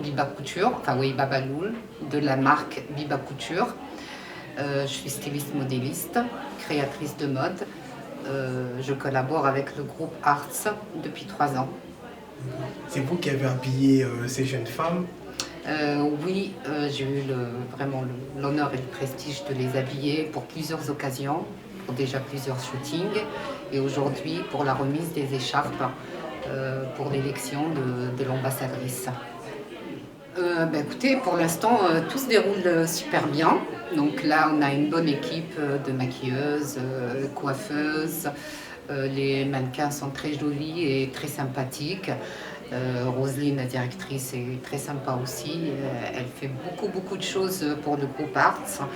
Biba Couture, enfin oui, Babaloul, de la marque Biba Couture. Je suis styliste modéliste, créatrice de mode. Je collabore avec le groupe Arts depuis 3 ans. C'est vous qui avez habillé ces jeunes femmes? Oui, j'ai eu vraiment l'honneur et le prestige de les habiller pour plusieurs occasions, pour déjà plusieurs shootings, et aujourd'hui pour la remise des écharpes pour l'élection de l'ambassadrice. Écoutez, pour l'instant, tout se déroule super bien. Donc là, on a une bonne équipe de maquilleuses, coiffeuses. Les mannequins sont très jolis et très sympathiques. Roselyne, la directrice, est très sympa aussi. Elle fait beaucoup de choses pour le groupe Arts.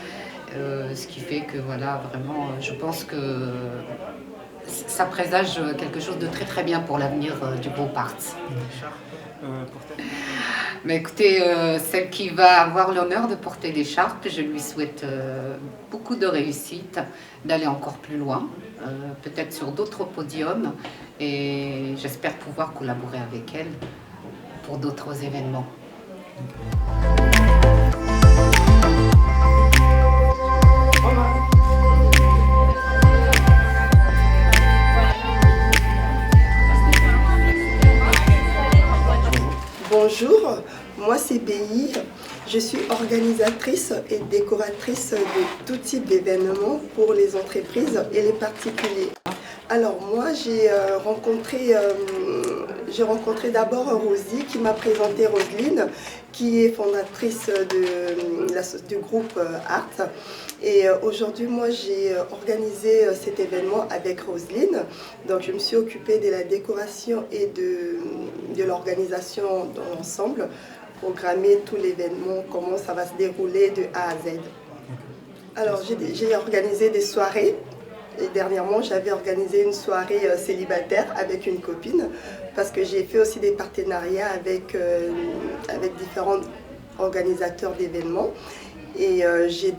Ce qui fait que voilà, vraiment, je pense que ça présage quelque chose de très bien pour l'avenir du groupe Arts. Mais écoutez, celle qui va avoir l'honneur de porter l'écharpe, je lui souhaite beaucoup de réussite, d'aller encore plus loin, peut-être sur d'autres podiums, et j'espère pouvoir collaborer avec elle pour d'autres événements. Bonjour, moi c'est Béi. Je suis organisatrice et décoratrice de tout type d'événements pour les entreprises et les particuliers. Alors moi j'ai rencontré d'abord Rosie qui m'a présenté Roselyne, qui est fondatrice du groupe Art. Et aujourd'hui moi j'ai organisé cet événement avec Roselyne. Donc je me suis occupée de la décoration et de l'organisation dans l'ensemble, programmer tout l'événement, comment ça va se dérouler de A à Z. Alors j'ai organisé des soirées. Et dernièrement, j'avais organisé une soirée célibataire avec une copine parce que j'ai fait aussi des partenariats avec différents organisateurs d'événements. Et j'ai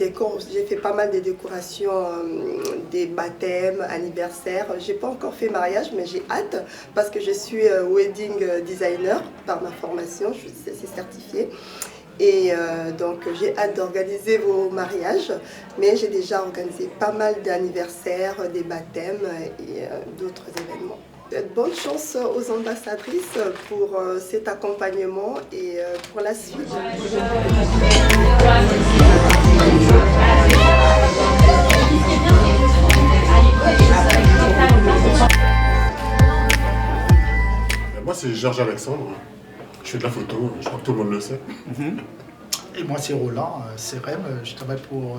fait pas mal de décorations, des baptêmes, anniversaires. J'ai pas encore fait mariage, mais j'ai hâte parce que je suis wedding designer par ma formation, je suis certifiée. Et donc j'ai hâte d'organiser vos mariages, mais j'ai déjà organisé pas mal d'anniversaires, des baptêmes et d'autres événements. Bonne chance aux ambassadrices pour cet accompagnement et pour la suite. Moi c'est Georges Alexandre. Je fais de la photo, je crois que tout le monde le sait. Et moi c'est Roland, CRM, je travaille pour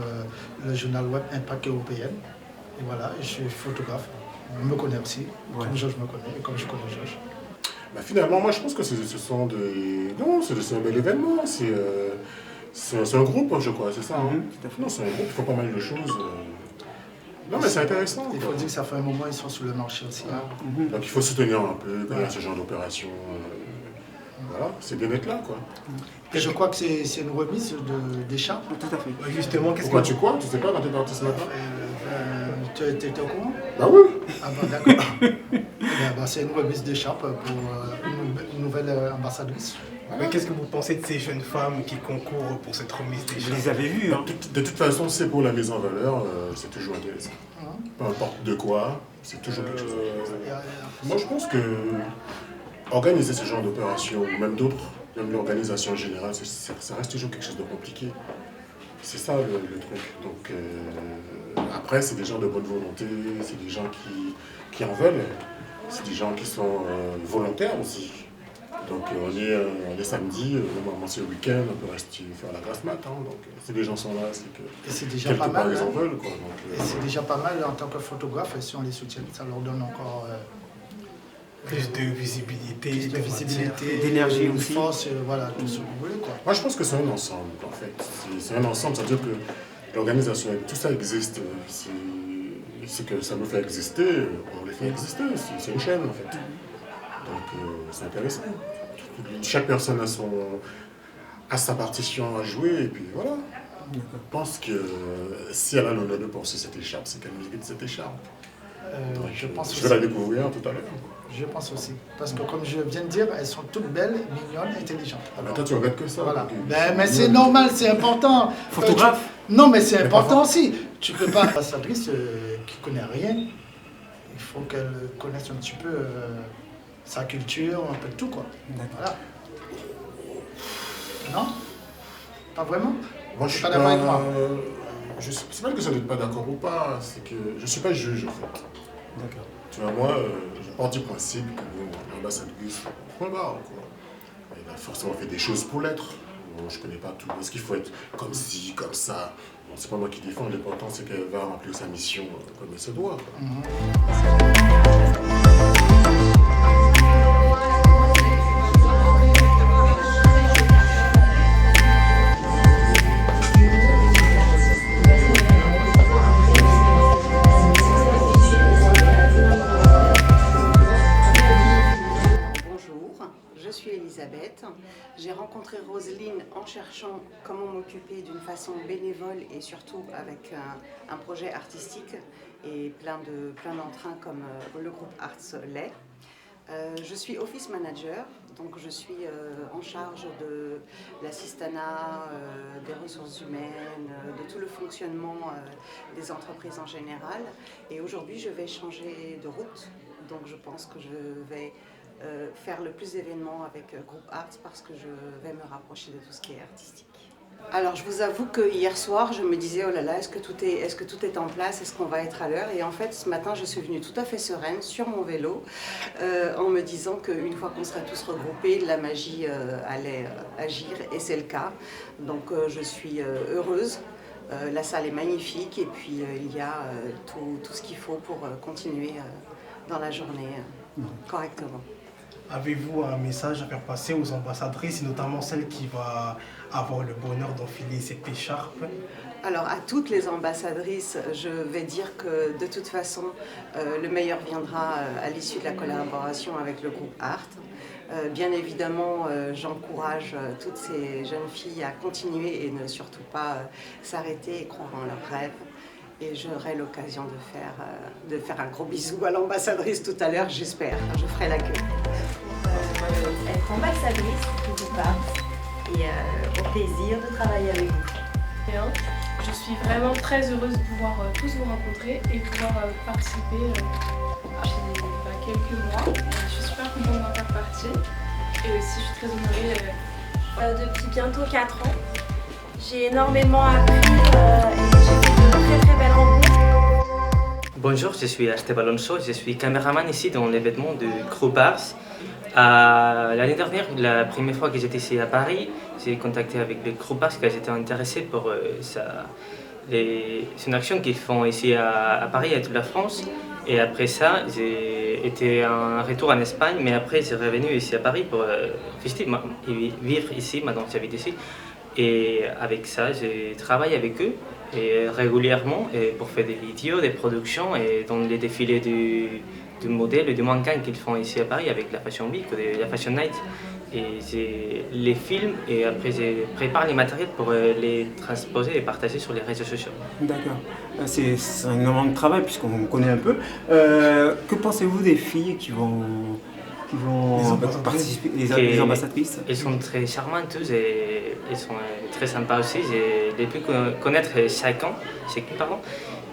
le journal web Impact Européen. Et voilà, je suis photographe. On me connaît aussi, comme Georges me connaît et comme je connais Georges. Finalement, moi je pense que c'est un bel événement. C'est un groupe, je crois, c'est ça. Non, c'est un groupe qui fait pas mal de choses. Non, mais c'est intéressant. Il faut dire que ça fait un moment qu'ils sont sur le marché aussi. Donc il faut soutenir un peu quand il y a ce genre d'opération. Voilà, c'est bien d'être là, quoi. Et je crois que c'est une remise d'écharpe. Tout à fait. Justement, Pourquoi tu crois? Tu sais pas quand tu es parti ce matin? Tu étais au courant? Bah oui. Ah bon, d'accord. C'est une remise d'écharpe pour une nouvelle ambassadrice. Mais qu'est-ce que vous pensez de ces jeunes femmes qui concourent pour cette remise des Je les avais vues. Hein. De toute façon, c'est pour la mise en valeur, c'est toujours intéressant. Peu importe de quoi, c'est toujours quelque chose d'intéressant. Moi, je pense que organiser ce genre d'opération, ou même d'autres, même l'organisation en général, ça reste toujours quelque chose de compliqué. C'est ça le truc. Donc, après, c'est des gens de bonne volonté, c'est des gens qui en veulent, c'est des gens qui sont volontaires aussi. Donc on est samedi, normalement c'est le week-end, on peut rester faire la grasse mat. Donc si les gens sont là, c'est que c'est déjà quelque pas part mal, ils en veulent. Quoi. Et c'est déjà pas mal en tant que photographe, si on les soutient, ça leur donne encore plus de visibilité, d'énergie aussi. Force, voilà, tout ce que vous voulez. Quoi. Moi je pense que c'est un ensemble en fait. C'est un ensemble, ça veut dire que l'organisation, tout ça existe. C'est que ça nous fait exister, on les fait exister, c'est une chaîne en fait. Donc c'est intéressant. Chaque personne a sa partition à jouer et puis voilà. Je pense que si elle a l'honneur de porter cette écharpe, c'est qu'elle mérite cette écharpe. Je pense Je aussi. vais la découvrir tout à l'heure. Je pense aussi. Parce que comme je viens de dire, elles sont toutes belles, mignonnes, intelligentes. Ah bah toi, tu regardes que ça. Voilà. donc, Mais c'est normal, c'est important. Photographe. Non, mais c'est Mais important pas- aussi. Tu peux pas. L'ambassadrice qui connaît rien, il faut qu'elle connaisse un petit peu sa culture, un peu de tout, quoi. Voilà. Non? Pas vraiment? Moi, je suis pas d'accord avec moi. C'est pas une question d'être pas d'accord ou pas, c'est que je suis pas juge en fait. D'accord. Tu vois, moi, je pars du principe que bon, l'ambassadrice, point barre, quoi. Elle a forcément fait des choses pour l'être. Bon, je connais pas tout. Est-ce qu'il faut être comme ci, comme ça? Bon, c'est pas moi qui défends, l'important c'est qu'elle va remplir sa mission comme elle se doit, quoi. Bonjour, je suis Elisabeth. J'ai rencontré Roselyne en cherchant comment m'occuper d'une façon bénévole et surtout avec un projet artistique et plein d'entrain comme le groupe Arts l'est. Je suis office manager, donc je suis en charge de l'assistanat, des ressources humaines, de tout le fonctionnement des entreprises en général. Et aujourd'hui, je vais changer de route, donc je pense que je vais faire le plus d'événements avec Groupe Arts parce que je vais me rapprocher de tout ce qui est artistique. Alors je vous avoue que hier soir je me disais oh là là, est-ce que tout est en place, est-ce qu'on va être à l'heure? Et en fait ce matin je suis venue tout à fait sereine sur mon vélo en me disant qu'une fois qu'on serait tous regroupés, la magie allait agir et c'est le cas. Donc je suis heureuse. La salle est magnifique et puis il y a tout ce qu'il faut pour continuer dans la journée correctement. Avez-vous un message à faire passer aux ambassadrices, et notamment celle qui va avoir le bonheur d'enfiler cette écharpe? Alors à toutes les ambassadrices, je vais dire que de toute façon, le meilleur viendra à l'issue de la collaboration avec le groupe Art. Bien évidemment, j'encourage toutes ces jeunes filles à continuer et ne surtout pas s'arrêter et croire en leurs rêves. Et j'aurai l'occasion de faire un gros bisou à l'ambassadrice tout à l'heure, j'espère. Je ferai l'accueil. Être ambassadrice du groupe Arts et au plaisir de travailler avec vous. Bien. Je suis vraiment très heureuse de pouvoir tous vous rencontrer et pouvoir participer chez quelques mois. Je suis super contente d'en faire partie et aussi je suis très honorée. Depuis bientôt 4 ans, j'ai énormément appris et j'ai fait de très belles rencontres. Bonjour, je suis Esteban Alonso, je suis caméraman ici dans l'événement du groupe Arts. L'année dernière, la première fois que j'étais ici à Paris, j'ai contacté avec le groupe Arts car j'étais intéressé pour une action qu'ils font ici à Paris et à toute la France. Et après ça, j'ai été en retour en Espagne, mais après j'ai revenu ici à Paris pour vivre ici, maintenant j'habite ici. Et avec ça, j'ai travaillé avec eux et régulièrement pour faire des vidéos, des productions et dans les défilés du modèle et du mannequin qu'ils font ici à Paris avec la Fashion Week, la Fashion Night. Et j'ai les films et après je prépare les matériels pour les transposer et partager sur les réseaux sociaux. D'accord. C'est un énormément de travail puisqu'on connaît un peu. Que pensez-vous des filles qui vont participer, les ambassadrices? Elles sont très charmantes tous et elles sont très sympas aussi. J'ai pu connaître chacun, pardon.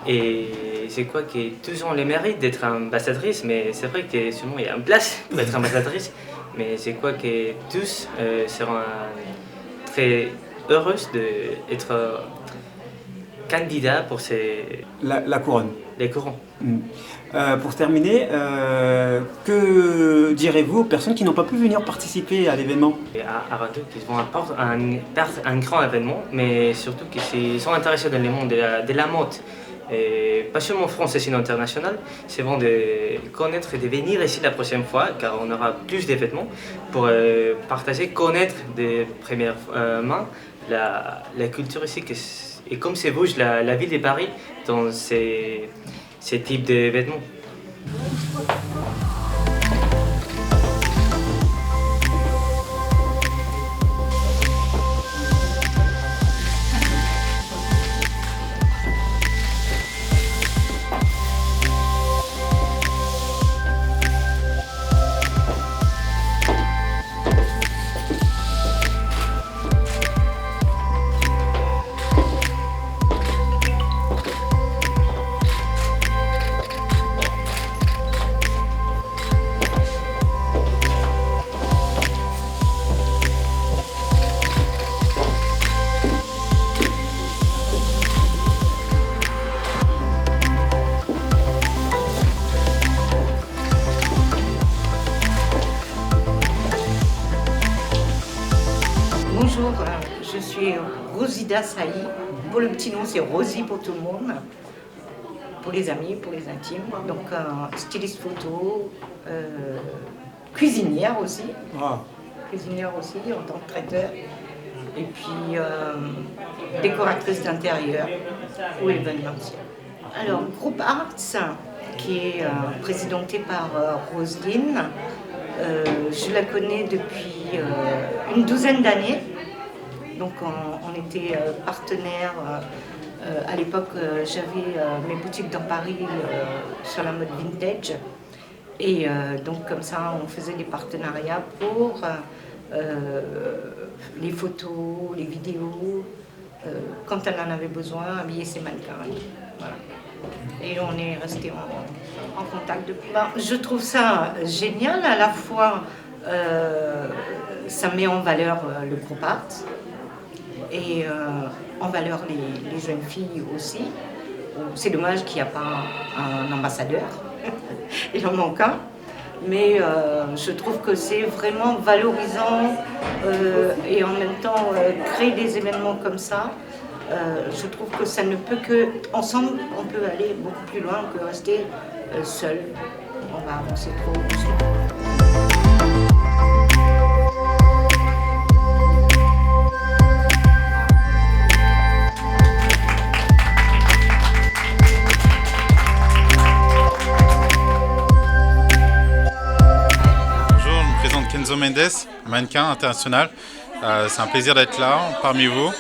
Et je crois que tous ont le mérite d'être ambassadrices, mais c'est vrai que souvent il y a une place pour être ambassadrice. Mais je crois que tous seront très heureuses d'être candidats pour La couronne. les couronnes. Pour terminer, que direz-vous aux personnes qui n'ont pas pu venir participer à l'événement? Et avant tout, qu'ils vont apporter un grand événement, mais surtout qu'ils sont intéressés dans le monde de la mode. Et pas seulement français, sinon international, c'est bon de connaître et de venir ici la prochaine fois, car on aura plus d'événements pour partager, connaître de première main la culture ici. Et comme c'est bouge la ville de Paris dans ces types d'événements. je suis Rosida Saï. Pour le petit nom, c'est Rosie pour tout le monde. Pour les amis, pour les intimes. Donc, styliste photo, cuisinière aussi. Cuisinière aussi en tant que traiteur. Et puis, décoratrice d'intérieur ou événementiel. Alors, Groupe Arts, qui est présidenté par Roselyne, je la connais depuis une douzaine d'années. Donc, on était partenaires. À l'époque, j'avais mes boutiques dans Paris sur la mode vintage. Et donc, comme ça, on faisait des partenariats pour les photos, les vidéos, quand elle en avait besoin, habiller ses mannequins. Voilà. Et on est resté en contact depuis. Je trouve ça génial, à la fois ça met en valeur le groupe Art et en valeur les jeunes filles aussi. C'est dommage qu'il n'y a pas un ambassadeur, il en manque un. Mais je trouve que c'est vraiment valorisant et en même temps créer des événements comme ça. Je trouve que ça ne peut que, ensemble, on peut aller beaucoup plus loin que rester seul. On va avancer trop doucement. Bonjour, je me présente Kenzo Mendes, mannequin international. C'est un plaisir d'être là parmi vous.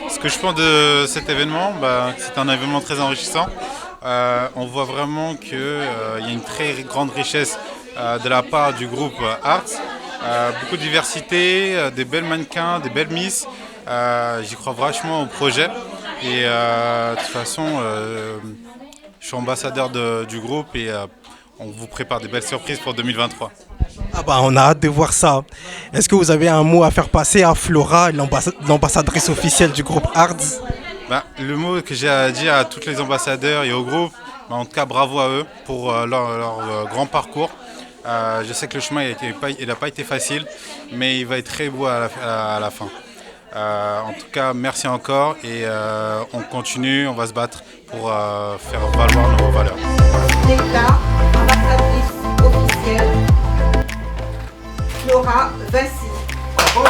Ce que je pense de cet événement, c'est un événement très enrichissant. On voit vraiment qu'il y a une très grande richesse de la part du groupe Arts. Beaucoup de diversité, des belles mannequins, des belles miss. J'y crois vachement au projet. Et de toute façon, je suis ambassadeur du groupe et on vous prépare des belles surprises pour 2023. On a hâte de voir ça. Est-ce que vous avez un mot à faire passer à Flora, l'ambassadrice officielle du groupe Arts? Le mot que j'ai à dire à tous les ambassadeurs et au groupe, en tout cas bravo à eux pour leur grand parcours. Je sais que le chemin n'a pas été facile, mais il va être très beau à la fin. En tout cas, merci encore et on continue, on va se battre pour faire valoir nos valeurs. L'État, ambassadrice officielle, Flora Vinci. Bravo.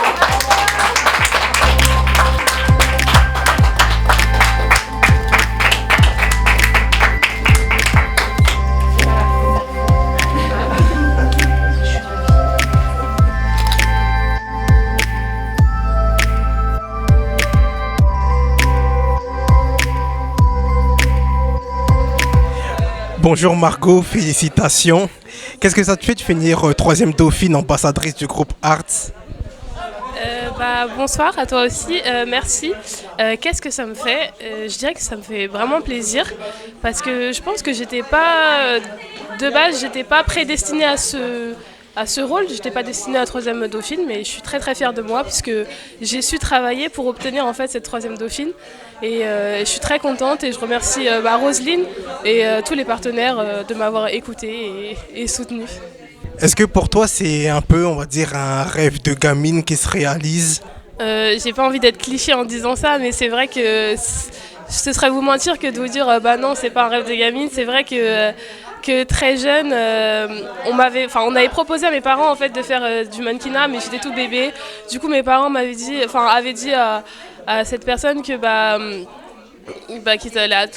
Bonjour Margot, félicitations. Qu'est-ce que ça te fait de finir troisième dauphine ambassadrice du groupe Arts? Bonsoir à toi aussi, merci. Qu'est-ce que ça me fait? Je dirais que ça me fait vraiment plaisir parce que je pense que j'étais pas, de base, j'étais pas prédestinée à ce rôle. Je n'étais pas destinée à troisième dauphine, mais je suis très très fière de moi puisque j'ai su travailler pour obtenir en fait cette troisième dauphine. Et je suis très contente et je remercie Roselyne et tous les partenaires de m'avoir écoutée et soutenue. Est-ce que pour toi c'est un peu, on va dire, un rêve de gamine qui se réalise? J'ai pas envie d'être cliché en disant ça, mais c'est vrai que ce serait vous mentir que de vous dire non, c'est pas un rêve de gamine. C'est vrai que très jeune, on avait proposé à mes parents en fait de faire du mannequinat, mais j'étais tout bébé. Du coup, mes parents avaient dit à cette personne que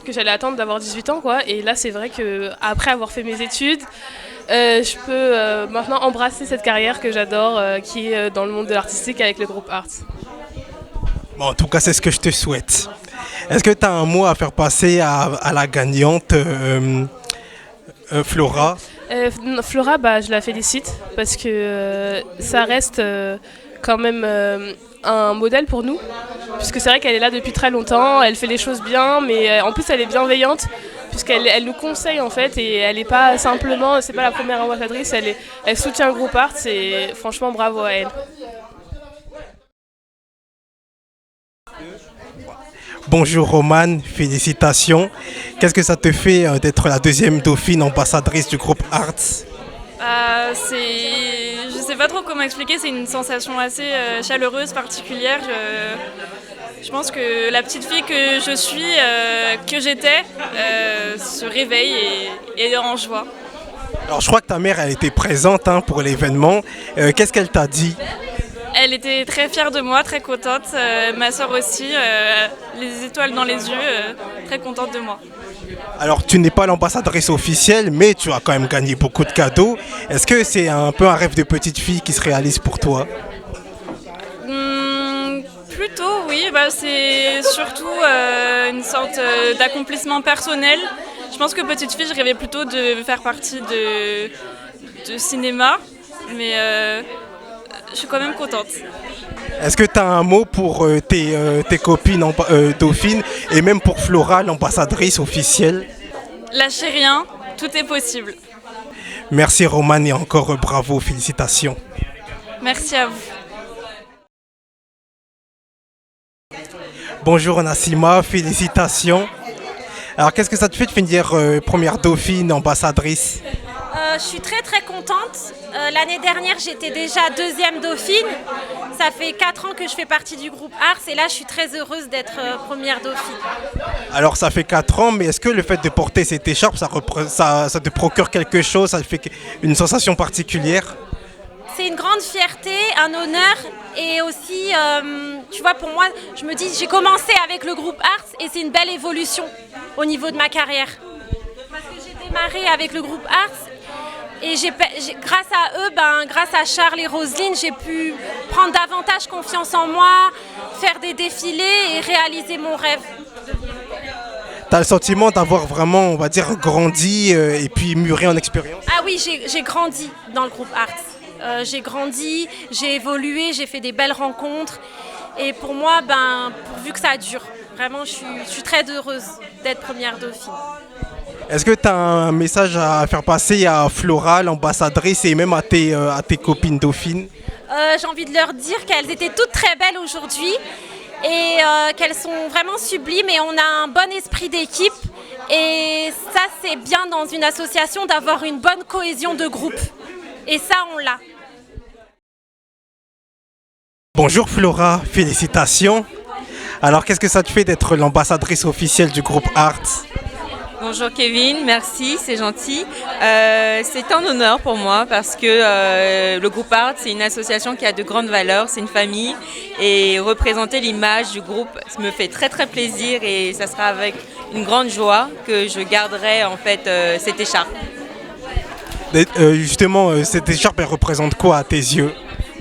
que j'allais attendre d'avoir 18 ans, quoi. Et là, c'est vrai que après avoir fait mes études, je peux maintenant embrasser cette carrière que j'adore, qui est dans le monde de l'artistique avec le groupe Arts. En tout cas, c'est ce que je te souhaite. Est-ce que tu as un mot à faire passer à la gagnante Flora? Flora, je la félicite parce que ça reste quand même un modèle pour nous, puisque c'est vrai qu'elle est là depuis très longtemps, elle fait les choses bien, mais en plus elle est bienveillante, puisqu'elle nous conseille en fait, et elle n'est pas simplement, c'est pas la première ambassadrice, elle soutient le groupe Arts, et franchement bravo à elle. Bonjour Romane, félicitations. Qu'est-ce que ça te fait d'être la deuxième dauphine ambassadrice du groupe Arts? Je sais pas trop comment expliquer, c'est une sensation assez chaleureuse, particulière. Je pense que la petite fille que je suis, que j'étais, se réveille et est en joie. Alors je crois que ta mère elle était présente pour l'événement. Qu'est-ce qu'elle t'a dit? Elle était très fière de moi, très contente. Ma soeur aussi, les étoiles dans les yeux, très contente de moi. Alors tu n'es pas l'ambassadrice officielle, mais tu as quand même gagné beaucoup de cadeaux. Est-ce que c'est un peu un rêve de petite fille qui se réalise pour toi? Plutôt, oui. C'est surtout une sorte d'accomplissement personnel. Je pense que petite fille, je rêvais plutôt de faire partie de cinéma, mais je suis quand même contente. Est-ce que tu as un mot pour tes copines dauphines et même pour Flora, l'ambassadrice officielle? Lâchez rien, tout est possible. Merci Romane et encore bravo, félicitations. Merci à vous. Bonjour Nassima, félicitations. Alors qu'est-ce que ça te fait de finir première dauphine, ambassadrice? Je suis très contente. L'année dernière, j'étais déjà deuxième dauphine. Ça fait 4 ans que je fais partie du groupe Ars et là, je suis très heureuse d'être première dauphine. Alors ça fait 4 ans, mais est-ce que le fait de porter cette écharpe, ça te procure quelque chose, ça te fait une sensation particulière? C'est une grande fierté, un honneur et aussi, tu vois, pour moi, je me dis, j'ai commencé avec le groupe Ars et c'est une belle évolution au niveau de ma carrière. Parce que j'ai démarré avec le groupe Ars et grâce à eux, grâce à Charles et Roselyne, j'ai pu prendre davantage confiance en moi, faire des défilés et réaliser mon rêve. Tu as le sentiment d'avoir vraiment, on va dire, grandi et puis mûri en expérience? Ah oui, j'ai grandi dans le groupe Ars. J'ai grandi, j'ai évolué, j'ai fait des belles rencontres. Et pour moi, pourvu que ça dure, vraiment, je suis très heureuse d'être première dauphine. Est-ce que tu as un message à faire passer à Flora, l'ambassadrice, et même à tes copines dauphines? J'ai envie de leur dire qu'elles étaient toutes très belles aujourd'hui et qu'elles sont vraiment sublimes et on a un bon esprit d'équipe. Et ça, c'est bien dans une association d'avoir une bonne cohésion de groupe. Et ça, on l'a. Bonjour Flora, félicitations. Alors, qu'est-ce que ça te fait d'être l'ambassadrice officielle du groupe Ars? Bonjour Kevin, merci, c'est gentil. C'est un honneur pour moi parce que le groupe Art, c'est une association qui a de grandes valeurs, c'est une famille et représenter l'image du groupe me fait très plaisir et ça sera avec une grande joie que je garderai en fait cette écharpe. Justement, cette écharpe, elle représente quoi à tes yeux?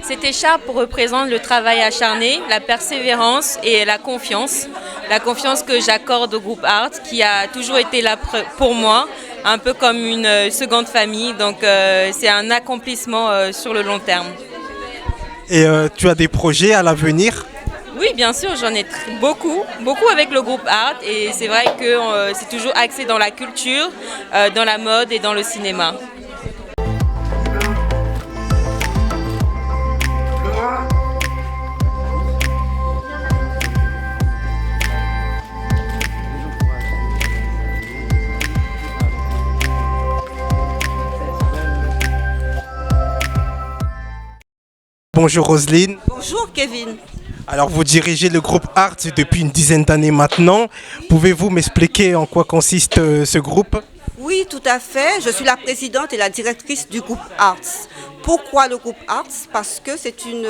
Cette écharpe représente le travail acharné, la persévérance et la confiance. La confiance que j'accorde au groupe Art, qui a toujours été là pour moi, un peu comme une seconde famille. Donc c'est un accomplissement sur le long terme. Et tu as des projets à l'avenir? Oui, bien sûr, j'en ai beaucoup avec le groupe Art. Et c'est vrai que c'est toujours axé dans la culture, dans la mode et dans le cinéma. Bonjour Roselyne. Bonjour Kevin. Alors vous dirigez le groupe Art depuis une dizaine d'années maintenant. Pouvez-vous m'expliquer en quoi consiste ce groupe? Oui, tout à fait. Je suis la présidente et la directrice du groupe Arts. Pourquoi le groupe Arts? Parce que c'est une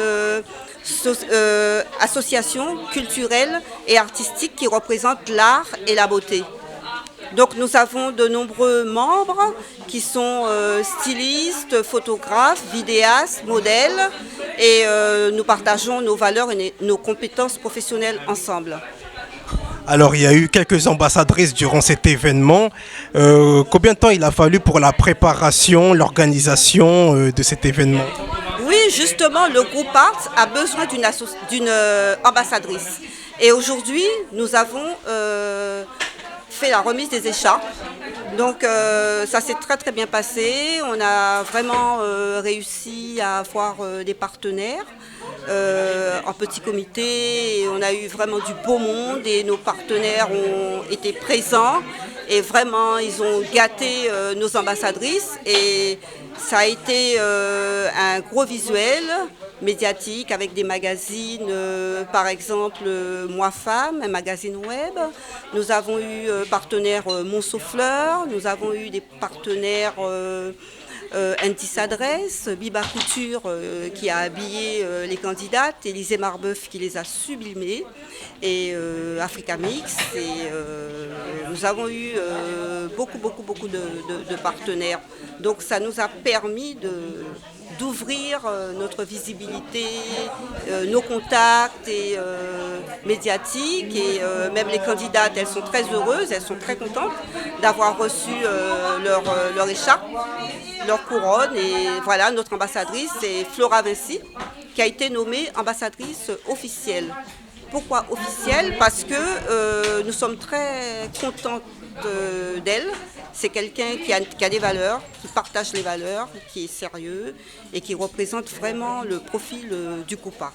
association culturelle et artistique qui représente l'art et la beauté. Donc nous avons de nombreux membres qui sont stylistes, photographes, vidéastes, modèles et nous partageons nos valeurs et nos compétences professionnelles ensemble. Alors il y a eu quelques ambassadrices durant cet événement. Combien de temps il a fallu pour la préparation, l'organisation de cet événement? Oui, justement, le groupe Art a besoin d'une ambassadrice. Et aujourd'hui, nous avons fait la remise des écharpes. Donc ça s'est très bien passé. On a vraiment réussi à avoir des partenaires en petit comité. Et on a eu vraiment du beau monde et nos partenaires ont été présents et vraiment ils ont gâté nos ambassadrices et ça a été un gros visuel médiatique avec des magazines, par exemple Moi Femme, un magazine web. Nous avons eu partenaires Monceau Fleurs, nous avons eu des partenaires Antis Adresse, Biba Couture qui a habillé les candidates, Élisée Marbeuf qui les a sublimées et Africa Mix. Et nous avons eu beaucoup de partenaires. Donc ça nous a permis d'ouvrir notre visibilité, nos contacts et, médiatiques et même les candidates, elles sont très heureuses, elles sont très contentes d'avoir reçu leur écharpe, leur couronne et voilà, notre ambassadrice c'est Flora Vinci qui a été nommée ambassadrice officielle. Pourquoi officielle? Parce que nous sommes très contentes d'elle. C'est quelqu'un qui a des valeurs, qui partage les valeurs, qui est sérieux et qui représente vraiment le profil du groupe Arts.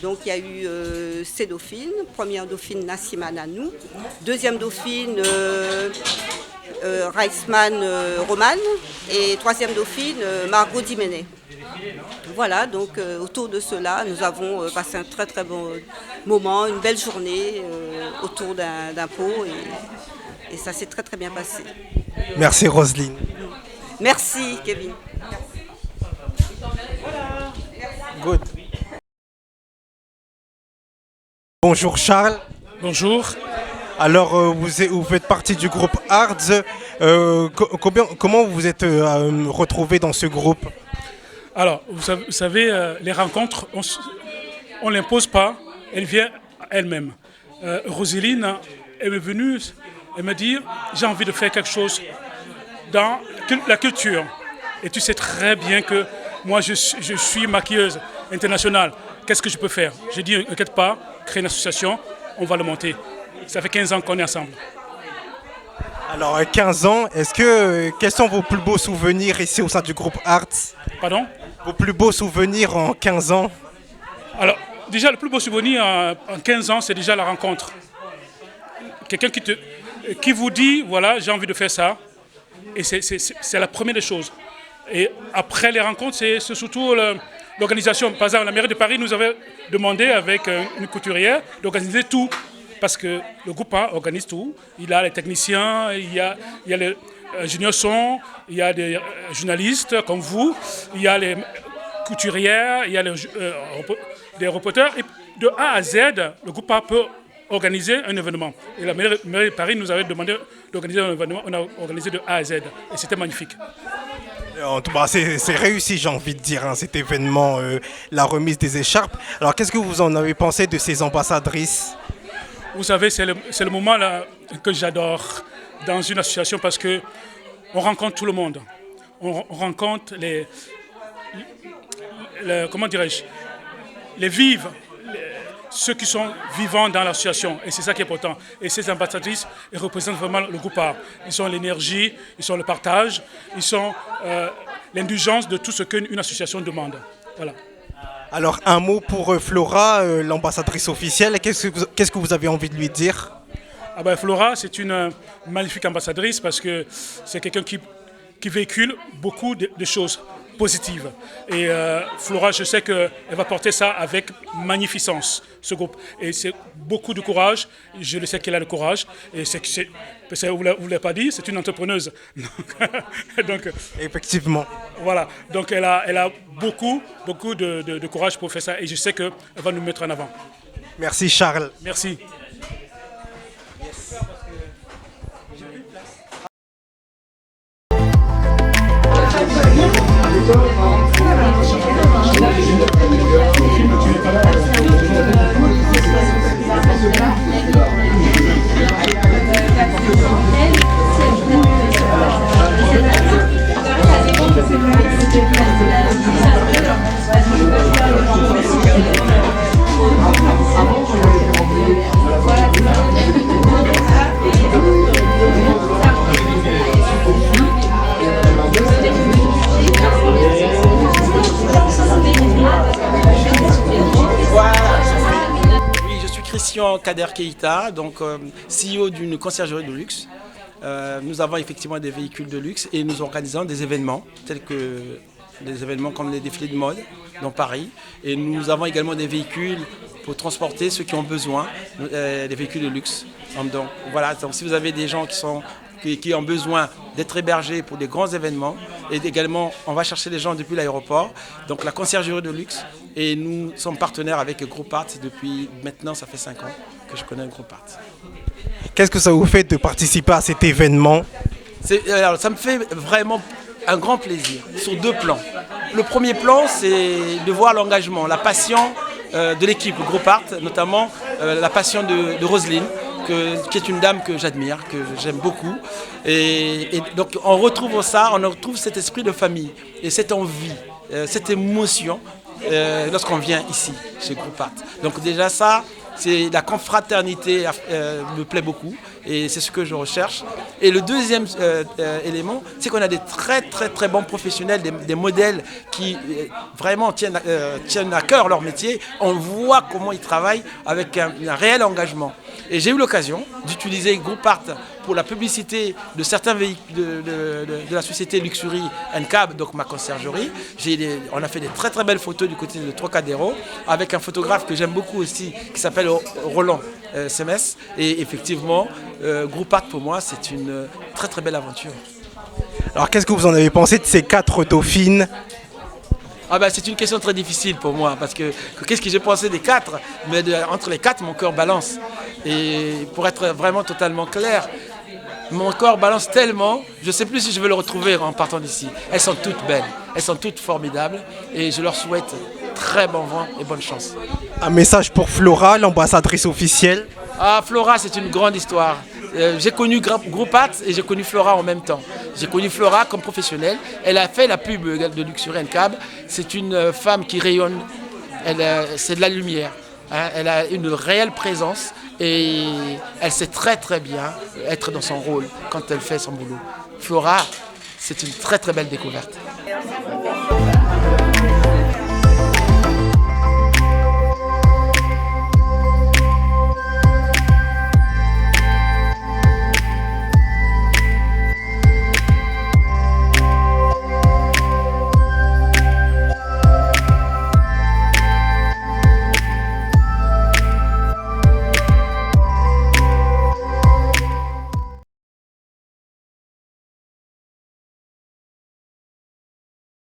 Donc il y a eu ces dauphines. Première dauphine Nassima Nanou, deuxième dauphine Reisman Roman et troisième dauphine Margot Dimenet. Voilà, donc autour de cela, nous avons passé un très bon moment, une belle journée autour d'un pot et ça s'est très bien passé. Merci Roselyne. Merci Kevin. Good. Bonjour Charles. Bonjour. Alors vous faites partie du groupe Arts. Comment vous vous êtes retrouvé dans ce groupe? Alors, vous savez, les rencontres, on ne l'impose pas, elle vient elle-même. Roselyne est venue et me dit, j'ai envie de faire quelque chose dans la culture. Et tu sais très bien que moi, je suis maquilleuse internationale. Qu'est-ce que je peux faire? J'ai dit, n'inquiète pas, créer une association, on va le monter. Ça fait 15 ans qu'on est ensemble. Alors, 15 ans, quels sont vos plus beaux souvenirs ici au sein du groupe Arts? Pardon? Vos plus beaux souvenirs en 15 ans? Alors, déjà, le plus beau souvenir en 15 ans, c'est déjà la rencontre. Quelqu'un qui vous dit, voilà, j'ai envie de faire ça. Et c'est la première des choses. Et après les rencontres, c'est surtout l'organisation. Par exemple, la mairie de Paris nous avait demandé, avec une couturière, d'organiser tout. Parce que le groupe A organise tout. Il a les techniciens, il y a les ingénieurs son, il y a des journalistes comme vous, il y a les couturières, il y a des reporters. Et de A à Z, le groupe A peut organiser un événement. Et la mairie de Paris nous avait demandé d'organiser un événement. On a organisé de A à Z. Et c'était magnifique. C'est réussi, j'ai envie de dire, hein, cet événement, la remise des écharpes. Alors, qu'est-ce que vous en avez pensé de ces ambassadrices? Vous savez, c'est le moment là que j'adore dans une association parce qu'on rencontre tout le monde. On rencontre comment dirais-je, les vivres, ceux qui sont vivants dans l'association. Et c'est ça qui est important. Et ces ambassadrices, elles représentent vraiment le groupe A. Ils sont l'énergie, ils sont le partage, ils sont l'indulgence de tout ce qu'une association demande. Voilà. Alors, un mot pour Flora, l'ambassadrice officielle. Qu'est-ce que vous avez envie de lui dire? Flora, c'est une magnifique ambassadrice parce que c'est quelqu'un qui véhicule beaucoup de choses positives. Et Flora, je sais qu'elle va porter ça avec magnificence, ce groupe. Et c'est beaucoup de courage. Je le sais qu'elle a le courage. Et vous ne l'avez pas dit, c'est une entrepreneuse. Donc, effectivement. Voilà. Donc elle a beaucoup de courage pour faire ça. Et je sais qu'elle va nous mettre en avant. Merci Charles. Merci. Christian Kader Keïta, donc CEO d'une conciergerie de luxe. Nous avons effectivement des véhicules de luxe et nous organisons des événements tels que des événements comme les défilés de mode dans Paris. Et nous avons également des véhicules pour transporter ceux qui ont besoin, des véhicules de luxe. Donc voilà, donc si vous avez des gens qui ont besoin d'être hébergés pour des grands événements, et également on va chercher les gens depuis l'aéroport, donc la conciergerie de luxe, et nous sommes partenaires avec Group Art depuis maintenant, ça fait 5 ans que je connais Group Art. Qu'est-ce que ça vous fait de participer à cet événement? Alors, ça me fait vraiment un grand plaisir sur 2 plans. Le premier plan, c'est de voir l'engagement, la passion de l'équipe Group Art, notamment la passion de Roselyne, qui est une dame que j'admire, que j'aime beaucoup. Et donc on retrouve ça, on retrouve cet esprit de famille et cette envie, cette émotion lorsqu'on vient ici, chez Group Art. Donc déjà ça, c'est la confraternité me plaît beaucoup et c'est ce que je recherche. Et le deuxième élément, c'est qu'on a des très bons professionnels, des modèles qui vraiment tiennent à cœur leur métier. On voit comment ils travaillent avec un réel engagement. Et j'ai eu l'occasion d'utiliser Group Art pour la publicité de certains véhicules de la société Luxury & Cab, donc ma conciergerie. On a fait des très belles photos du côté de Trocadéro avec un photographe que j'aime beaucoup aussi qui s'appelle Roland Semes. Et effectivement, Group Art pour moi c'est une très belle aventure. Alors qu'est-ce que vous en avez pensé de ces 4 dauphines? C'est une question très difficile pour moi parce que qu'est-ce que j'ai pensé des 4? Mais entre les 4, mon cœur balance. Et pour être vraiment totalement clair, mon corps balance tellement, je ne sais plus si je vais le retrouver en partant d'ici. Elles sont toutes belles, elles sont toutes formidables et je leur souhaite très bon vent et bonne chance. Un message pour Flora, l'ambassadrice officielle. Flora, c'est une grande histoire. J'ai connu Group Art et j'ai connu Flora en même temps. J'ai connu Flora comme professionnelle. Elle a fait la pub de Luxury & Cab. C'est une femme qui rayonne. C'est de la lumière. Elle a une réelle présence et elle sait très bien être dans son rôle quand elle fait son boulot. Flora, c'est une très belle découverte.